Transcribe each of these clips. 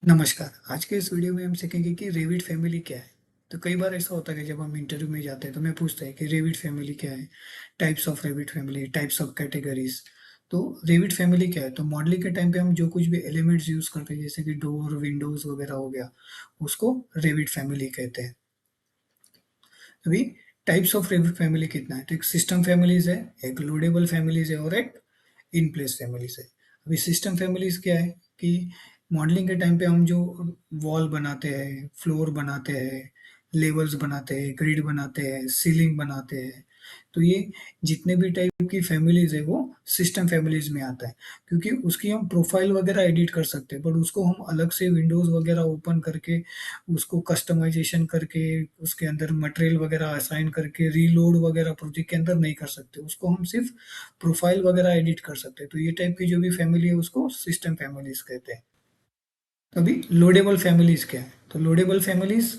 नमस्कार। आज के इस वीडियो में हम सीखेंगे कि रेविट फैमिली क्या है। तो कई बार ऐसा होता है कि जब हम इंटरव्यू में जाते हैं तो हमें पूछते हैं कि रेविट फैमिली क्या है, types of Revit family, types of categories. तो रेविट फैमिली क्या है, तो मॉडलिंग के टाइम पे हम जो कुछ भी एलिमेंट्स यूज करते हैं जैसे कि डोर, विंडोज वगैरह हो गया, उसको रेविट फैमिली कहते हैं। अभी टाइप्स ऑफ रेविट फैमिली कितना है, तो एक सिस्टम फैमिलीज है, एक लोडेबल फैमिलीज है और एक इन प्लेस फैमिलीज है। अभी सिस्टम फैमिलीज क्या है कि मॉडलिंग के टाइम पे हम जो वॉल बनाते हैं, फ्लोर बनाते हैं, लेवल्स बनाते हैं, ग्रिड बनाते हैं, सीलिंग बनाते हैं, तो ये जितने भी टाइप की फैमिलीज है वो सिस्टम फैमिलीज में आता है। क्योंकि उसकी हम प्रोफाइल वगैरह एडिट कर सकते हैं, बट उसको हम अलग से विंडोज वगैरह ओपन करके उसको कस्टमाइजेशन करके उसके अंदर मटेरियल वगैरह असाइन करके रीलोड वगैरह प्रोजेक्ट के अंदर नहीं कर सकते। उसको हम सिर्फ प्रोफाइल वगैरह एडिट कर सकते हैं। तो ये टाइप की जो भी फैमिली है उसको सिस्टम फैमिलीज कहते हैं। तो अभी लोडेबल फैमिलीज क्या है, तो लोडेबल फैमिलीज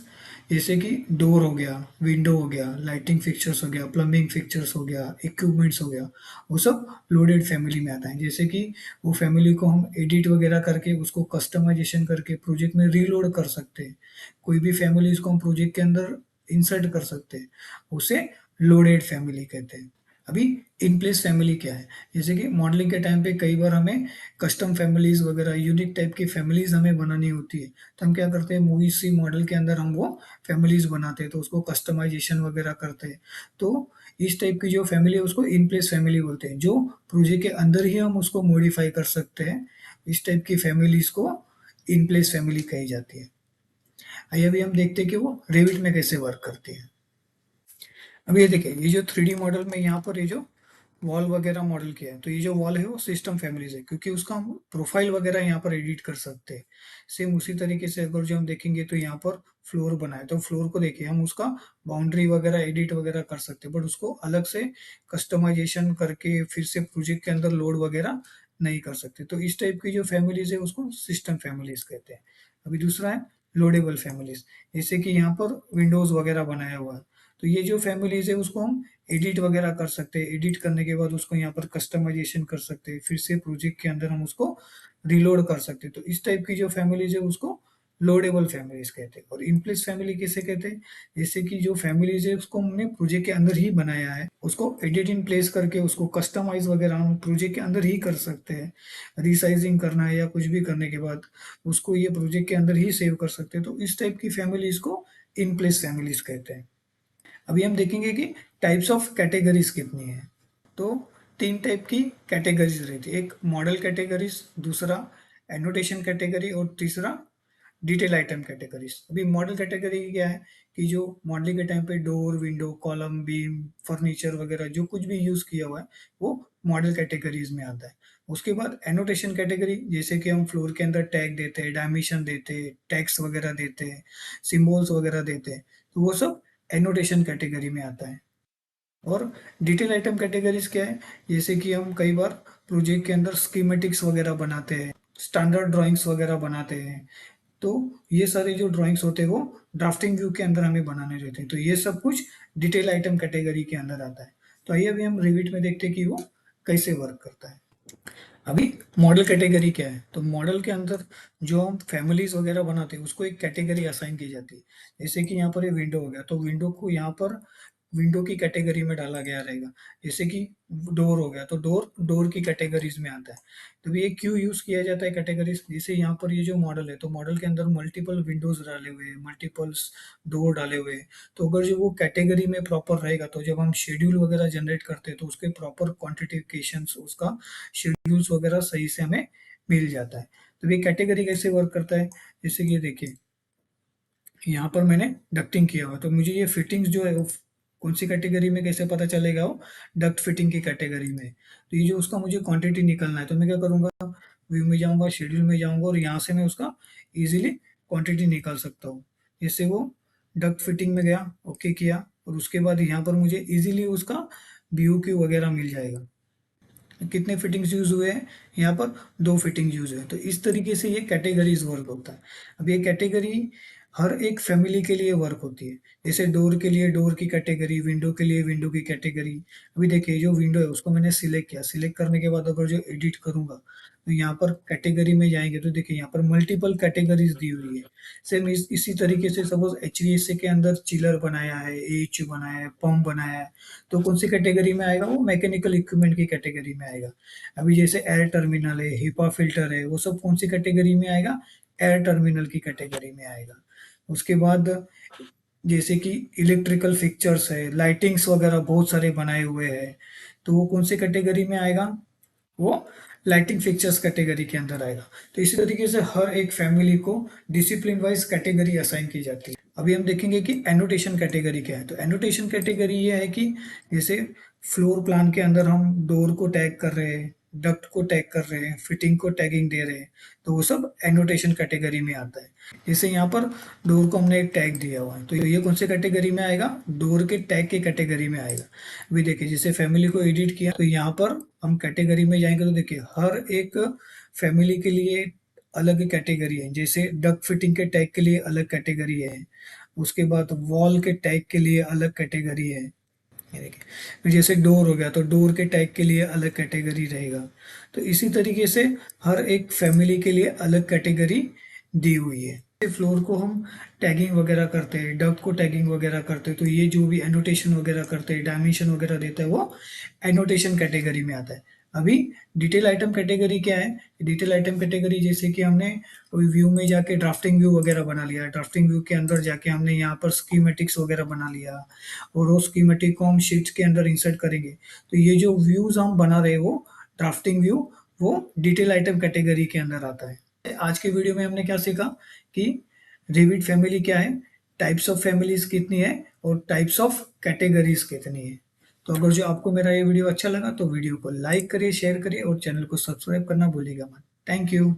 जैसे कि डोर हो गया, विंडो हो गया, लाइटिंग फिक्चर्स हो गया, प्लम्बिंग फिक्चर्स हो गया, इक्विपमेंट्स हो गया, वो सब लोडेड फैमिली में आता है। जैसे कि वो फैमिली को हम एडिट वगैरह करके उसको कस्टमाइजेशन करके प्रोजेक्ट में रीलोड कर सकते हैं। कोई भी फैमिली इसको हम प्रोजेक्ट के अंदर इंसर्ट कर सकते हैं, उसे लोडेड फैमिली कहते हैं। अभी इन प्लेस फैमिली क्या है, जैसे कि मॉडलिंग के टाइम पे कई बार हमें कस्टम फैमिलीज वगैरह यूनिक टाइप की फैमिलीज हमें बनानी होती है, तो हम क्या करते हैं, मूवी सी मॉडल के अंदर हम वो फैमिलीज बनाते हैं, तो उसको कस्टमाइजेशन वगैरह करते हैं। तो इस टाइप की जो फैमिली है उसको इन प्लेस फैमिली बोलते हैं, जो प्रोजेक्ट के अंदर ही हम उसको मॉडिफाई कर सकते हैं। इस टाइप की फैमिलीज को इन प्लेस फैमिली कही जाती है। आइए अभी हम देखते हैं कि वो रेविट में कैसे वर्क करती है। अब ये देखिए, ये जो 3D मॉडल में यहाँ पर ये जो वॉल वगैरह मॉडल किया है, तो ये जो वॉल है वो सिस्टम फैमिली से, क्योंकि उसका हम प्रोफाइल वगैरह यहाँ पर एडिट कर सकते हैं। सेम उसी तरीके से अगर जो हम देखेंगे तो यहाँ पर फ्लोर बना है, तो फ्लोर को देखिए हम उसका बाउंड्री वगैरह एडिट वगैरह कर सकते हैं, बट उसको अलग से कस्टमाइजेशन करके फिर से प्रोजेक्ट के अंदर लोड वगैरह नहीं कर सकते। तो इस टाइप की जो फैमिलीज है उसको सिस्टम फैमिलीज कहते हैं। अभी दूसरा है लोडेबल फैमिलीज, जैसे कि यहाँ पर विंडोज वगैरह बनाया हुआ है, तो ये जो फैमिलीज है उसको हम एडिट वगैरह कर सकते हैं। एडिट करने के बाद उसको यहाँ पर कस्टमाइजेशन कर सकते हैं, फिर से प्रोजेक्ट के अंदर हम उसको रिलोड कर सकते हैं। तो इस टाइप की जो फैमिलीज है उसको लोडेबल फैमिलीज कहते हैं। और इन प्लेस फैमिली किसे कहते हैं, जैसे कि जो फैमिलीज है उसको हमने प्रोजेक्ट के अंदर ही बनाया है, उसको एडिट इन प्लेस करके उसको कस्टमाइज वगैरह हम प्रोजेक्ट के अंदर ही कर सकते हैं। रिसाइजिंग करना है या कुछ भी करने के बाद उसको ये प्रोजेक्ट के अंदर ही सेव कर सकते हैं। तो इस टाइप की फैमिलीज को इन प्लेस फैमिलीज कहते हैं। अभी हम देखेंगे कि टाइप्स ऑफ कैटेगरीज कितनी है। तो तीन टाइप की कैटेगरीज रहती है, एक मॉडल कैटेगरीज, दूसरा एनोटेशन कैटेगरी और तीसरा डिटेल आइटम कैटेगरीज। अभी मॉडल कैटेगरी क्या है कि जो मॉडलिंग के टाइम पे door, window, column, beam, furniture वगैरह जो कुछ भी यूज किया हुआ है वो मॉडल कैटेगरीज में आता है। उसके बाद एनोटेशन कैटेगरी, जैसे कि हम फ्लोर के अंदर टैग देते हैं, डायमेंशन देते हैं, टैक्स वगैरह देते हैं, सिंबल्स वगैरह देते हैं, तो वो सब एनोटेशन कैटेगरी में आता है। और डिटेल आइटम कैटेगरीज क्या है, जैसे कि हम कई बार प्रोजेक्ट के अंदर स्कीमेटिक्स वगैरह बनाते हैं, स्टैंडर्ड ड्राइंग्स वगैरह बनाते हैं, तो ये सारे जो ड्राइंग्स होते हैं वो ड्राफ्टिंग व्यू के अंदर हमें बनाने रहते हैं। तो ये सब कुछ डिटेल आइटम कैटेगरी के अंदर आता है। तो आइए अभी हम रिविट में देखते हैं कि वो कैसे वर्क करता है। अभी मॉडल कैटेगरी क्या है, तो मॉडल के अंदर जो हम फैमिलीज वगैरह बनाते हैं उसको एक कैटेगरी असाइन की जाती है। जैसे कि यहाँ पर ये विंडो हो गया, तो विंडो को यहाँ पर विंडो की कैटेगरी में डाला गया रहेगा। जैसे कि डोर हो गया, तो डोर डोर की कैटेगरीज में आता है। तो ये क्यों यूज किया जाता है कैटेगरीज, जैसे यहाँ पर ये जो मॉडल है, तो मॉडल के अंदर मल्टीपल विंडोज डाले हुए हैं, मल्टीपल्स डोर डाले हुए हैं। तो अगर जो वो कैटेगरी में प्रॉपर रहेगा तो जब हम शेड्यूल वगैरह जनरेट करते हैं तो उसके प्रॉपर क्वांटिफिकेशन, उसका शेड्यूल्स वगैरह सही से हमें मिल जाता है। तो ये कैटेगरी कैसे वर्क करता है, जैसे कि ये देखिए यहाँ पर मैंने डक्टिंग किया हुआ है, तो मुझे ये फिटिंग्स जो है वो कौन सी कैटेगरी में कैसे पता चलेगा, वो डक्ट फिटिंग की कैटेगरी में। तो ये जो उसका मुझे क्वांटिटी निकलना है, तो मैं क्या करूँगा, व्यू में जाऊँगा, शेड्यूल में जाऊँगा और यहाँ से मैं उसका ईजिली क्वांटिटी निकाल सकता हूँ। जैसे वो डक्ट फिटिंग में गया, ओके किया, और उसके बाद यहाँ पर मुझे ईजिली उसका व्यू क्यू वगैरह मिल जाएगा। कितने फिटिंग्स यूज हुए हैं, यहाँ पर दो फिटिंग यूज हुए हैं। तो इस तरीके से ये कैटेगरीज वर्क होता है। अब ये कैटेगरी हर एक फैमिली के लिए वर्क होती है। जैसे डोर के लिए डोर की कैटेगरी, विंडो के लिए विंडो की कैटेगरी। अभी देखिए जो विंडो है उसको मैंने सिलेक्ट किया, सिलेक्ट करने के बाद अगर जो एडिट करूंगा तो यहाँ पर कैटेगरी में जाएंगे तो देखिए यहाँ पर मल्टीपल कैटेगरीज दी हुई है। सेम इसी तरीके से सपोज एचवीएसए के अंदर चिलर बनाया है, एच बनाया है, पंप बनाया है, तो कौन सी कैटेगरी में आएगा, वो मैकेनिकल इक्विपमेंट की कैटेगरी में आएगा। अभी जैसे एयर टर्मिनल है, हिपा फिल्टर है, वो सब कौन सी कैटेगरी में आएगा, एयर टर्मिनल की कैटेगरी में आएगा। उसके बाद जैसे कि इलेक्ट्रिकल फिक्चर्स है, लाइटिंग्स वगैरह बहुत सारे बनाए हुए हैं, तो वो कौन सी कैटेगरी में आएगा, वो लाइटिंग फिक्चर्स कैटेगरी के अंदर आएगा। तो इसी तरीके से हर एक फैमिली को डिसिप्लिन वाइज कैटेगरी असाइन की जाती है। अभी हम देखेंगे कि एनोटेशन कैटेगरी क्या है। तो एनोटेशन कैटेगरी ये है कि जैसे फ्लोर प्लान के अंदर हम डोर को टैग कर रहे हैं, डक्ट को टैग कर रहे हैं, फिटिंग को टैगिंग दे रहे हैं, तो वो सब एनोटेशन कैटेगरी में आता है। जैसे यहाँ पर डोर को हमने एक टैग दिया हुआ है, तो ये कौन से कैटेगरी में आएगा, डोर के टैग के कैटेगरी में आएगा। अभी देखिए जैसे फैमिली को एडिट किया, तो यहाँ पर हम कैटेगरी में जाएंगे तो देखिए हर एक फैमिली के लिए अलग कैटेगरी है। जैसे डक फिटिंग के टैग के लिए अलग कैटेगरी है, उसके बाद वॉल के टैग के लिए अलग कैटेगरी है, ये देखिए। फिर जैसे डोर हो गया तो डोर के टैग के लिए अलग कैटेगरी रहेगा। तो इसी तरीके से हर एक फैमिली के लिए अलग कैटेगरी दी हुई है। फ्लोर को हम टैगिंग वगैरह करते हैं, डक्ट को टैगिंग वगैरह करते हैं, तो ये जो भी एनोटेशन वगैरह करते हैं, डायमेंशन वगैरह देता है, वो एनोटेशन कैटेगरी में आता है। अभी डिटेल आइटम कैटेगरी क्या है, डिटेल आइटम कैटेगरी जैसे कि हमने व्यू में जाके ड्राफ्टिंग व्यू वगैरह बना लिया, ड्राफ्टिंग व्यू के अंदर जाके हमने यहाँ पर स्कीमेटिक्स वगैरह बना लिया, और वो स्कीमेटिक को हम शीट्स के अंदर इंसर्ट करेंगे। तो ये जो व्यूज हम बना रहे हैं वो ड्राफ्टिंग व्यू, वो डिटेल आइटम कैटेगरी के अंदर आता है। आज के वीडियो में हमने क्या सीखा कि रिविट फैमिली क्या है, टाइप्स ऑफ फैमिलीज कितनी है, और टाइप्स ऑफ कैटेगरीज कितनी है। तो अगर जो आपको मेरा ये वीडियो अच्छा लगा तो वीडियो को लाइक करिए, शेयर करिए और चैनल को सब्सक्राइब करना भूलिएगा मत। Thank you.